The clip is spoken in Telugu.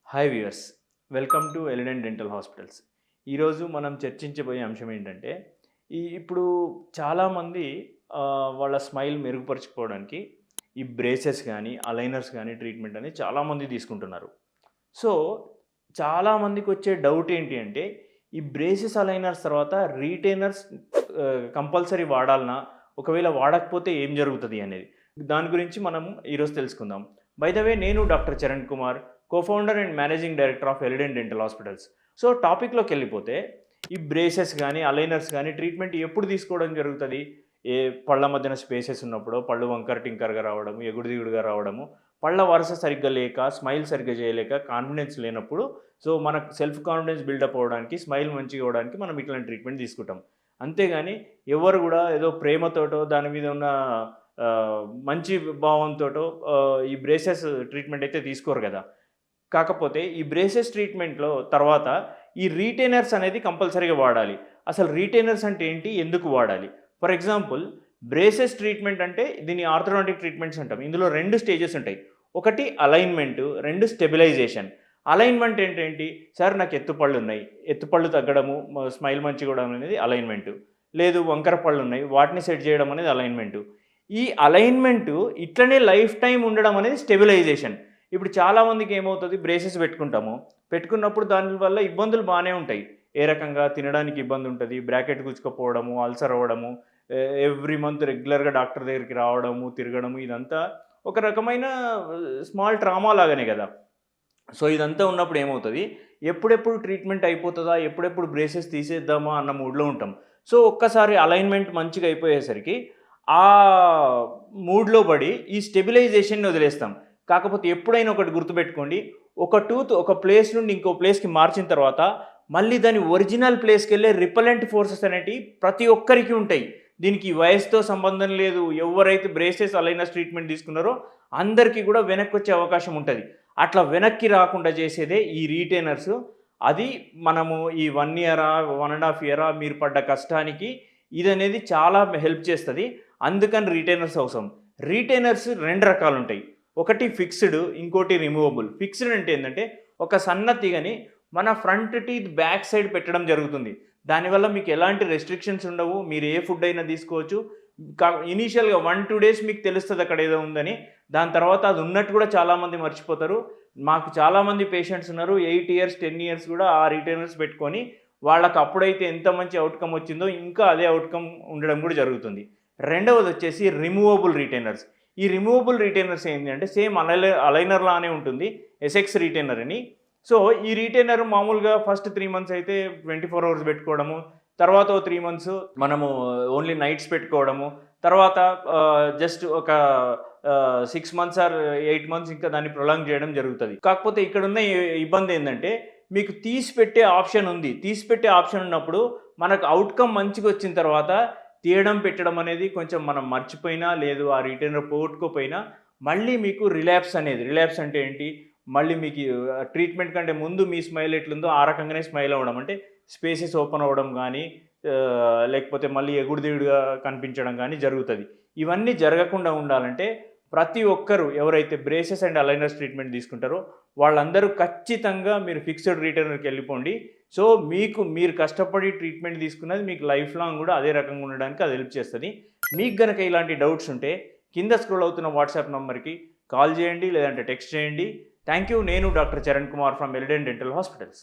Hi viewers, welcome to Elident dental hospitals. ఈరోజు మనం చర్చించబోయే అంశం ఏంటంటే, ఇప్పుడు చాలామంది వాళ్ళ స్మైల్ మెరుగుపరుచుకోవడానికి ఈ బ్రేసెస్ కానీ, అలైనర్స్ కానీ ట్రీట్మెంట్ అనేది చాలామంది తీసుకుంటున్నారు. సో, చాలామందికి వచ్చే డౌట్ ఏంటి అంటే, ఈ బ్రేసెస్, అలైనర్స్ తర్వాత రీటైనర్స్ కంపల్సరీ వాడాలనా? ఒకవేళ వాడకపోతే ఏం జరుగుతుంది అనేది. దాని గురించి మనం ఈరోజు తెలుసుకుందాం. బై ద వే, నేను doctor Charan Kumar, co-founder and managing director of Elident dental hospitals. So టాపిక్లోకి వెళ్ళిపోతే, ఈ బ్రేసెస్ కానీ, అలైనర్స్ కానీ ట్రీట్మెంట్ ఎప్పుడు తీసుకోవడం జరుగుతుంది? ఏ పళ్ళ మధ్యన స్పేసెస్ ఉన్నప్పుడు, పళ్ళు వంకర టింకర్గా రావడము, ఎగుడు దిగుడుగా రావడము, పళ్ళ వరుస సరిగ్గా లేక, స్మైల్ సరిగ్గా చేయలేక, కాన్ఫిడెన్స్ లేనప్పుడు, సో మనకు సెల్ఫ్ కాన్ఫిడెన్స్ బిల్డప్ అవ్వడానికి, స్మైల్ మంచిగా అవ్వడానికి మనం ఇట్లాంటి ట్రీట్మెంట్ తీసుకుంటాం. అంతేగాని ఎవరు కూడా ఏదో ప్రేమతోటో, దాని మీద ఉన్న మంచి భావంతోటో ఈ బ్రేసెస్ ట్రీట్మెంట్ అయితే తీసుకోరు కదా. కాకపోతే ఈ బ్రేసెస్ ట్రీట్మెంట్‌లో తర్వాత ఈ రీటైనర్స్ అనేది కంపల్సరీగా వాడాలి. అసలు రీటైనర్స్ అంటే ఏంటి? ఎందుకు వాడాలి? ఫర్ ఎగ్జాంపుల్, బ్రేసెస్ ట్రీట్మెంట్ అంటే దీన్ని ఆర్థోడాంటిక్ ట్రీట్మెంట్స్ అంటాం. ఇందులో 2 స్టేజెస్ ఉంటాయి. ఒకటి అలైన్‌మెంట్, 2 స్టెబిలైజేషన్. అలైన్‌మెంట్ ఏంటేంటి? సార్ నాకు ఎత్తుపళ్ళున్నాయి. ఎత్తుపళ్ళు తగ్గడము, స్మైల్ మంచిగా అవ్వడం అనేది అలైన్‌మెంటు. లేదు వంకర పళ్ళున్నాయి, వాటిని సెట్ చేయడం అనేది అలైన్‌మెంటు. ఈ అలైన్‌మెంటు ఇట్లనే లైఫ్ టైమ్ ఉండడం అనేది స్టెబిలైజేషన్. ఇప్పుడు చాలామందికి ఏమవుతుంది, బ్రేసెస్ పెట్టుకుంటాము. పెట్టుకున్నప్పుడు దానివల్ల ఇబ్బందులు బాగానే ఉంటాయి. ఏ రకంగా తినడానికి ఇబ్బంది ఉంటుంది, బ్రాకెట్ గుచ్చుకుపోవడము, అల్సర్ అవ్వడము, ఎవ్రీ మంత్ రెగ్యులర్‌గా డాక్టర్ దగ్గరికి రావడము, తిరగడము, ఇదంతా ఒక రకమైన స్మాల్ ట్రామా లాగానే కదా. సో ఇదంతా ఉన్నప్పుడు ఏమవుతుంది, ఎప్పుడెప్పుడు ట్రీట్మెంట్ అయిపోతుందా, ఎప్పుడెప్పుడు బ్రేసెస్ తీసేద్దామా అన్న మూడ్‌లో ఉంటాం. సో ఒక్కసారి అలైన్మెంట్ మంచిగా అయిపోయేసరికి ఆ మూడ్‌లో పడి ఈ స్టెబిలైజేషన్‌ని వదిలేస్తాం. కాకపోతే ఎప్పుడైనా ఒకటి గుర్తుపెట్టుకోండి, ఒక టూత్ ఒక ప్లేస్ నుండి ఇంకో ప్లేస్‌కి మార్చిన తర్వాత మళ్ళీ దాని ఒరిజినల్ ప్లేస్‌కెళ్ళే రిపెలెంట్ ఫోర్సెస్ అనేటివి ప్రతి ఒక్కరికి ఉంటాయి. దీనికి వయసుతో సంబంధం లేదు. ఎవరైతే బ్రేసెస్, అలైనర్స్ ట్రీట్మెంట్ తీసుకున్నారో అందరికీ కూడా వెనక్కొచ్చే అవకాశం ఉంటది. అట్లా వెనక్కి రాకుండా చేసేదే ఈ రీటైనర్స్. అది మనము ఈ 1 ఇయరా, 1 ½ ఇయరా మీరు పడ్డ కష్టానికి ఇదనేది చాలా హెల్ప్ చేస్తది. అందుకని రీటైనర్స్ అవసరం. రీటైనర్స్ 2 రకాలుంటాయి. ఒకటి ఫిక్స్డ్, ఇంకోటి రిమూవబుల్. ఫిక్స్డ్ అంటే ఏంటంటే, ఒక సన్న తీగని మన ఫ్రంట్ టీత్ బ్యాక్ సైడ్ పెట్టడం జరుగుతుంది. దానివల్ల మీకు ఎలాంటి రెస్ట్రిక్షన్స్ ఉండవు. మీరు ఏ ఫుడ్ అయినా తీసుకోవచ్చు. ఇనీషియల్‌గా 1, 2 డేస్ మీకు తెలుస్తది అక్కడ ఏదో ఉందని. దాని తర్వాత అది ఉన్నట్టు కూడా చాలామంది మర్చిపోతారు. మాకు చాలామంది పేషెంట్స్ ఉన్నారు. 8 ఇయర్స్, 10 ఇయర్స్ కూడా ఆ రిటైనర్స్ పెట్టుకొని వాళ్ళకి అప్పుడైతే ఎంత మంచి అవుట్‌కమ్ వచ్చిందో ఇంకా అదే అవుట్‌కమ్ ఉండడం కూడా జరుగుతుంది. రెండవదొచ్చేసి రిమూవబుల్ రిటైనర్స్. ఈ రిమూవబుల్ రిటైనర్స్ ఏంటి అంటే, సేమ్ అలైనర్ లానే ఉంటుంది. ఎసెక్స్ రిటైనర్ అని. సో ఈ రిటైనర్ మామూలుగా ఫస్ట్ 3 మంత్స్ అయితే 24 అవర్స్ పెట్టుకోవడము. తర్వాత ఓ 3 మంత్స్ మనము ఓన్లీ నైట్స్ పెట్టుకోవడము. తర్వాత జస్ట్ ఒక 6 మంత్స్ ఆర్ 8 మంత్స్ ఇంకా దాన్ని ప్రొలాంగ్ చేయడం జరుగుతది. కాకపోతే ఇక్కడున్న ఇబ్బంది ఏందంటే, మీకు తీసి పెట్టే ఆప్షన్ ఉంది. తీసి పెట్టే ఆప్షన్ ఉన్నప్పుడు మనకు అవుట్‌కమ్ మంచిగొచ్చిన తర్వాత తీయడం, పెట్టడం అనేది కొంచెం మనం మర్చిపోయినా, లేదు ఆ రిటైనర్ పోగొట్టుకోపోయినా మళ్ళీ మీకు రిలాప్స్ అంటే ఏంటి? మళ్ళీ మీకు ట్రీట్మెంట్ కంటే ముందు మీ స్మైల్ ఎట్లుందో ఆ రకంగానే స్మైల్ అవ్వడం. అంటే స్పేసెస్ ఓపెన్ అవ్వడం గానీ, లేకపోతే మళ్ళీ ఎగుడు-దిగుడుగా కనిపించడం గానీ జరుగుతది. ఇవన్నీ జరగకుండా ఉండాలంటే ప్రతి ఒక్కరు ఎవరైతే బ్రేసెస్ అండ్ అలైనర్స్ ట్రీట్మెంట్ తీసుకుంటారో వాళ్ళందరూ ఖచ్చితంగా మీరు ఫిక్స్డ్ రిటైనర్‌కి వెళ్ళిపోండి. సో మీరు కష్టపడి ట్రీట్మెంట్ తీసుకున్నది మీకు లైఫ్ లాంగ్ కూడా అదే రకంగా ఉండడానికి అది హెల్ప్ చేస్తది. మీకు గనక ఇలాంటి డౌట్స్ ఉంటే కింద స్క్రోల్ అవుతున్న వాట్సాప్ నంబర్‌కి కాల్ చేయండి, లేదంటే టెక్స్ట్ చేయండి. Thank you. నేను doctor Charan Kumar from Elident dental hospitals.